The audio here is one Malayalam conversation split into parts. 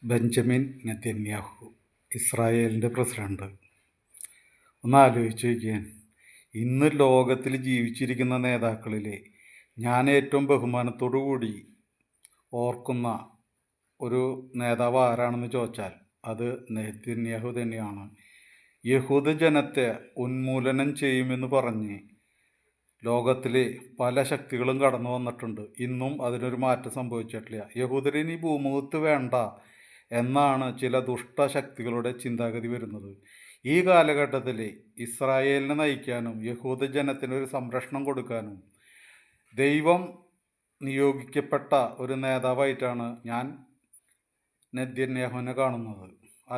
ബെഞ്ചമിൻ നെതന്യാഹു, ഇസ്രായേലിൻ്റെ പ്രസിഡന്റ്. ഒന്ന് ആലോചിച്ച് നോക്കിയാൽ, ഇന്ന് ലോകത്തിൽ ജീവിച്ചിരിക്കുന്ന നേതാക്കളിൽ ഞാൻ ഏറ്റവും ബഹുമാനത്തോടു കൂടി ഓർക്കുന്ന ഒരു നേതാവ് ആരാണെന്ന് ചോദിച്ചാൽ അത് നെതന്യാഹു തന്നെയാണ്. യഹൂദ ജനത്തെ ഉന്മൂലനം ചെയ്യുമെന്ന് പറഞ്ഞ് ലോകത്തിൽ പല ശക്തികളും കടന്നു വന്നിട്ടുണ്ട്. ഇന്നും അതിനൊരു മാറ്റം സംഭവിച്ചിട്ടില്ല. യഹൂദരിനി ഭൂമുഖത്ത് വേണ്ട എന്നാണ് ചില ദുഷ്ടശക്തികളുടെ ചിന്താഗതി വരുന്നത്. ഈ കാലഘട്ടത്തിൽ ഇസ്രായേലിനെ നയിക്കാനും യഹൂദ ജനത്തിനൊരു സംരക്ഷണം കൊടുക്കാനും ദൈവം നിയോഗിക്കപ്പെട്ട ഒരു നേതാവായിട്ടാണ് ഞാൻ നെതന്യാഹുവിനെ കാണുന്നത്.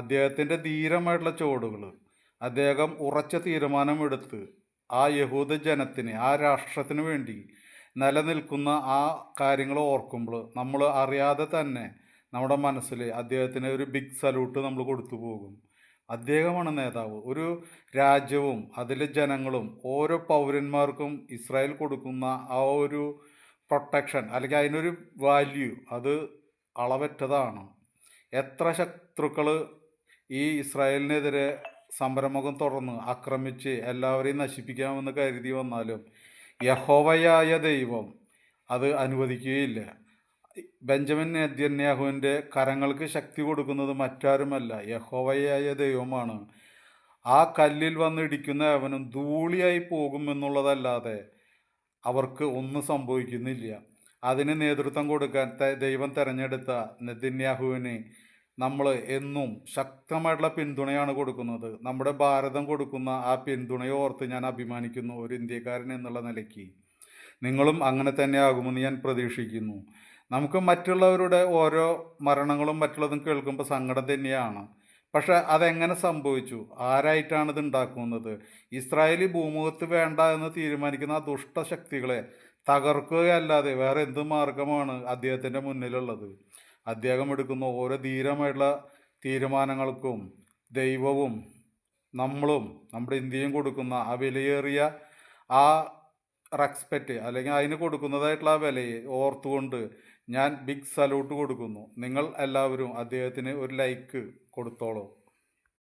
അദ്ദേഹത്തിൻ്റെ ധീരമായിട്ടുള്ള ചുവടുകൾ, അദ്ദേഹം ഉറച്ച തീരുമാനമെടുത്ത് ആ യഹൂദ ജനത്തിന്, ആ രാഷ്ട്രത്തിന് വേണ്ടി നിലനിൽക്കുന്ന ആ കാര്യങ്ങൾ ഓർക്കുമ്പോൾ നമ്മൾ അറിയാതെ തന്നെ നമ്മുടെ മനസ്സിൽ അദ്ദേഹത്തിന് ഒരു ബിഗ് സല്യൂട്ട് നമ്മൾ കൊടുത്തു പോകും. അദ്ദേഹമാണ് നേതാവ്. ഒരു രാജ്യവും അതിലെ ജനങ്ങളും ഓരോ പൗരന്മാർക്കും ഇസ്രായേൽ കൊടുക്കുന്ന ആ ഒരു പ്രൊട്ടക്ഷൻ, അല്ലെങ്കിൽ അതിനൊരു വാല്യൂ, അത് അളവറ്റതാണ്. എത്ര ശത്രുക്കൾ ഈ ഇസ്രായേലിനെതിരെ സംരംഭം തുറന്ന് ആക്രമിച്ച് എല്ലാവരെയും നശിപ്പിക്കാമെന്ന് കരുതി വന്നാലും യഹോവയായ ദൈവം അത് അനുവദിക്കുകയില്ല. ബെഞ്ചമിൻ നെതന്യാഹുവിൻ്റെ കരങ്ങൾക്ക് ശക്തി കൊടുക്കുന്നത് മറ്റാരുമല്ല, യഹോവയായ ദൈവമാണ്. ആ കല്ലിൽ വന്നിടിക്കുന്ന അവനും ധൂളിയായി പോകുമെന്നുള്ളതല്ലാതെ അവർക്ക് ഒന്നും സംഭവിക്കുന്നില്ല. അതിന് നേതൃത്വം കൊടുക്കാൻ ദൈവം തിരഞ്ഞെടുത്ത നെതന്യാഹുവിന് നമ്മൾ എന്നും ശക്തമായിട്ടുള്ള പിന്തുണയാണ് കൊടുക്കുന്നത്. നമ്മുടെ ഭാരതം കൊടുക്കുന്ന ആ പിന്തുണയെ ഓർത്ത് ഞാൻ അഭിമാനിക്കുന്നു, ഒരു ഇന്ത്യക്കാരൻ എന്നുള്ള നിലയ്ക്ക്. നിങ്ങളും അങ്ങനെ തന്നെ ആകുമെന്ന് ഞാൻ പ്രതീക്ഷിക്കുന്നു. നമുക്ക് മറ്റുള്ളവരുടെ ഓരോ മരണങ്ങളും മറ്റുള്ളതും കേൾക്കുമ്പോൾ സങ്കടം തന്നെയാണ്. പക്ഷെ അതെങ്ങനെ സംഭവിച്ചു? ആരായിട്ടാണ് ഇത് ഉണ്ടാക്കുന്നത്? ഇസ്രായേൽ ഭൂമുഖത്ത് വേണ്ട എന്ന് തീരുമാനിക്കുന്ന ആ ദുഷ്ടശക്തികളെ തകർക്കുകയല്ലാതെ വേറെ എന്ത് മാർഗമാണ് അദ്ദേഹത്തിൻ്റെ മുന്നിലുള്ളത്? അദ്ദേഹം എടുക്കുന്ന ഓരോ ധീരമായിട്ടുള്ള തീരുമാനങ്ങൾക്കും ദൈവവും നമ്മളും നമ്മുടെ ഇന്ത്യയും കൊടുക്കുന്ന ആ വിലയേറിയ ആ റെസ്പെക്റ്റ്, അല്ലെങ്കിൽ അതിന് കൊടുക്കുന്നതായിട്ടുള്ള ആ വിലയെ ഓർത്തുകൊണ്ട് ഞാൻ ബിഗ് സല്യൂട്ട് കൊടുക്കുന്നു. നിങ്ങൾ എല്ലാവരും അദ്ദേഹത്തിന് ഒരു ലൈക്ക് കൊടുത്തോളൂ.